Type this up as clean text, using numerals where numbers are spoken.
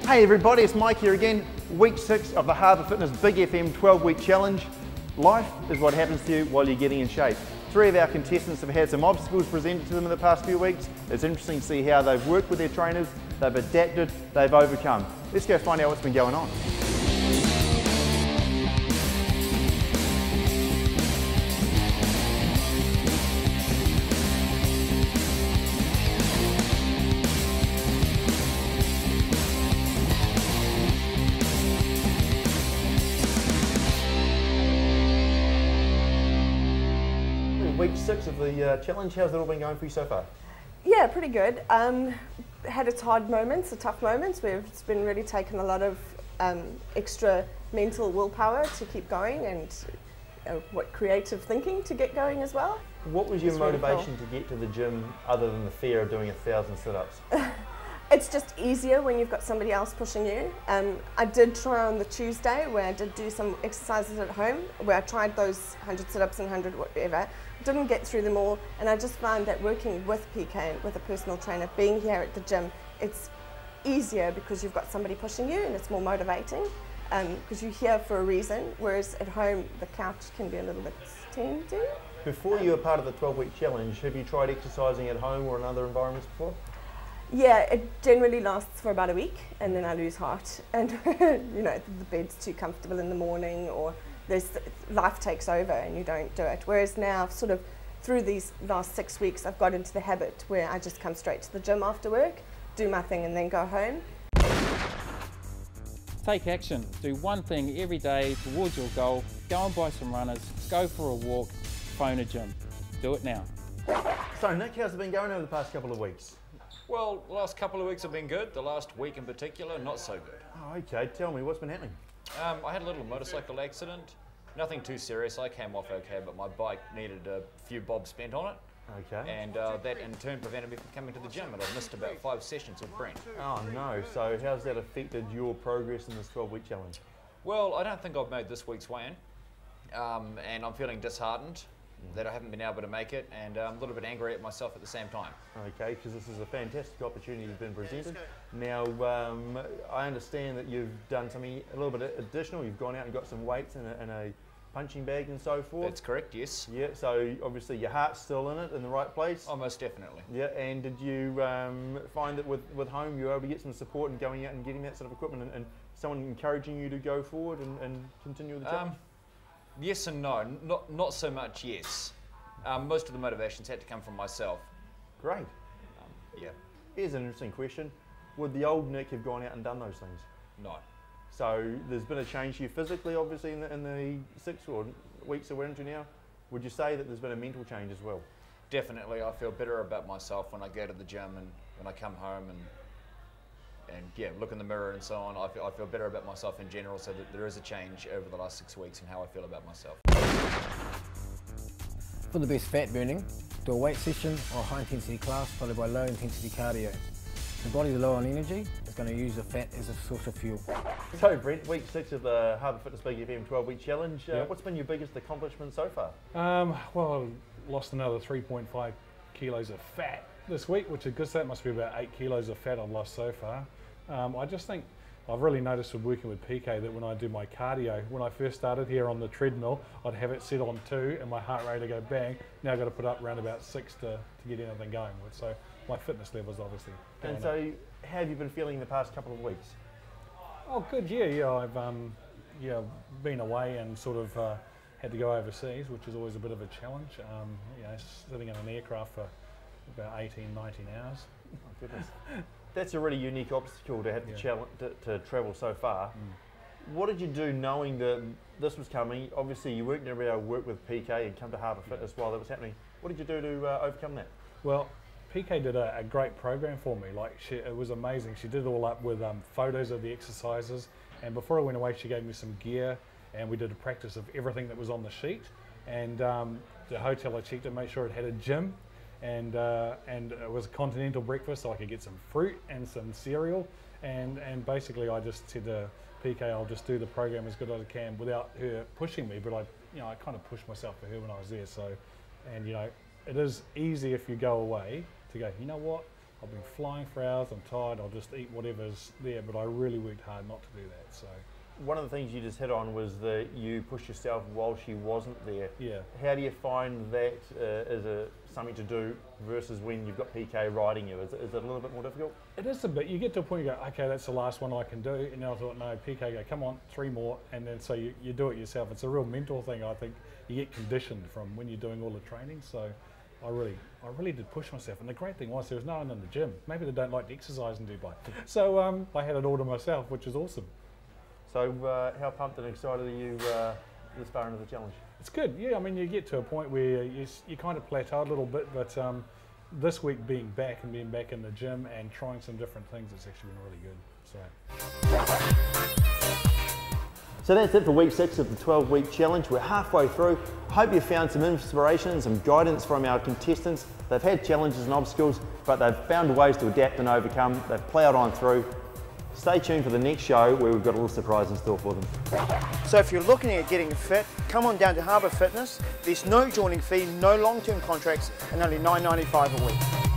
Hey everybody, it's Mike here again. Week 6 of the Harbour Fitness Big FM 12-week challenge. Life is what happens to you while you're getting in shape. 3 of our contestants have had some obstacles presented to them in the past few weeks. It's interesting to see how they've worked with their trainers, they've adapted, they've overcome. Let's go find out what's been going on. Week 6 of the challenge, how's it all been going for you so far? Yeah, pretty good. Had its hard moments, the tough moments, where it's been really taken a lot of extra mental willpower to keep going and creative thinking to get going as well. What was your motivation to get to the gym other than the fear of doing 1,000 sit-ups? It's just easier when you've got somebody else pushing you. I did try on the Tuesday where I did do some exercises at home where I tried those 100 sit-ups and 100 whatever. Didn't get through them all, and I just found that working with PK, with a personal trainer, being here at the gym, it's easier because you've got somebody pushing you and it's more motivating because you're here for a reason, whereas at home the couch can be a little bit tempting. Before you were part of the 12-week challenge, have you tried exercising at home or in other environments before? Yeah, it generally lasts for about a week and then I lose heart and you know, the bed's too comfortable in the morning or life takes over and you don't do it. Whereas now, sort of through these last 6 weeks, I've got into the habit where I just come straight to the gym after work, do my thing and then go home. Take action. Do one thing every day towards your goal. Go and buy some runners, go for a walk, phone a gym. Do it now. So Nick, how's it been going over the past couple of weeks? Well, the last couple of weeks have been good. The last week in particular, not so good. Oh, okay, tell me, what's been happening? I had a little motorcycle accident. Nothing too serious. I came off okay, but my bike needed a few bob spent on it. Okay. And that in turn prevented me from coming to the gym, and I've missed about 5 sessions with Brent. Oh no, so how's that affected your progress in this 12-week challenge? Well, I don't think I've made this week's weigh-in, and I'm feeling disheartened that I haven't been able to make it, and I'm a little bit angry at myself at the same time. Okay, because this is a fantastic opportunity that's been presented. Now, I understand that you've done something a little bit additional. You've gone out and got some weights and a punching bag and so forth. That's correct, yes. Yeah, so obviously your heart's still in it, in the right place. Oh, most definitely. Yeah, and did you find that with home you were able to get some support and going out and getting that sort of equipment and someone encouraging you to go forward and continue with the challenge? Yes and no, not so much yes. Most of the motivations had to come from myself. Great. Yeah. Here's an interesting question. Would the old Nick have gone out and done those things? No. So there's been a change here physically, obviously, in the 6 weeks that we're into now. Would you say that there's been a mental change as well? Definitely. I feel better about myself when I go to the gym and when I come home and yeah, look in the mirror and so on. I feel better about myself in general, so that there is a change over the last 6 weeks in how I feel about myself. For the best fat burning, do a weight session or a high intensity class followed by low intensity cardio. The body's low on energy, it's going to use the fat as a source of fuel. So Brent, week 6 of the Harbour Fitness Big FM 12-week challenge. Yep. What's been your biggest accomplishment so far? Well, I lost another 3.5 kilos of fat this week, which is good. So that must be about 8 kilos of fat I've lost so far. I just think I've really noticed with working with PK that when I do my cardio, when I first started here on the treadmill, I'd have it set on 2 and my heart rate would go bang. Now I've got to put up around about 6 to get anything going with. So my fitness levels obviously going And so how have you been feeling the past couple of weeks? Oh, good, yeah. I've been away and sort of had to go overseas, which is always a bit of a challenge. Sitting in an aircraft for about 18, 19 hours. Oh, goodness. That's a really unique obstacle to have to travel so far. What did you do knowing that this was coming? Obviously you weren't going to be able to work with PK and come to Harbour Fitness while that was happening. What did you do to overcome that? Well, PK did a great program for me. It was amazing. She did it all up with photos of the exercises, and before I went away she gave me some gear and we did a practice of everything that was on the sheet. And the hotel I checked to make sure it had a gym, and it was a continental breakfast, so I could get some fruit and some cereal, and basically I just said to PK, I'll just do the program as good as I can without her pushing me, but I kind of pushed myself for her when I was there. So, and it is easy if you go away to go, you know what, I've been flying for hours, I'm tired, I'll just eat whatever's there, but I really worked hard not to do that. So. One of the things you just hit on was that you pushed yourself while she wasn't there. Yeah. How do you find that as something to do versus when you've got PK riding you? Is it a little bit more difficult? It is a bit. You get to a point you go, okay, that's the last one I can do. And then I thought, no, PK go, come on, 3 more. And then so you do it yourself. It's a real mental thing, I think. You get conditioned from when you're doing all the training. So I really did push myself. And the great thing was there was no one in the gym. Maybe they don't like to exercise in Dubai. So I had it all to myself, which is awesome. So how pumped and excited are you this far into the challenge? It's good, yeah. I mean, you get to a point where you kind of plateau a little bit, but this week being back in the gym and trying some different things, it's actually been really good. So that's it for week 6 of the 12-week challenge. We're halfway through. I hope you found some inspiration and some guidance from our contestants. They've had challenges and obstacles, but they've found ways to adapt and overcome. They've ploughed on through. Stay tuned for the next show where we've got a little surprise in store for them. So if you're looking at getting fit, come on down to Harbour Fitness. There's no joining fee, no long-term contracts, and only $9.95 a week.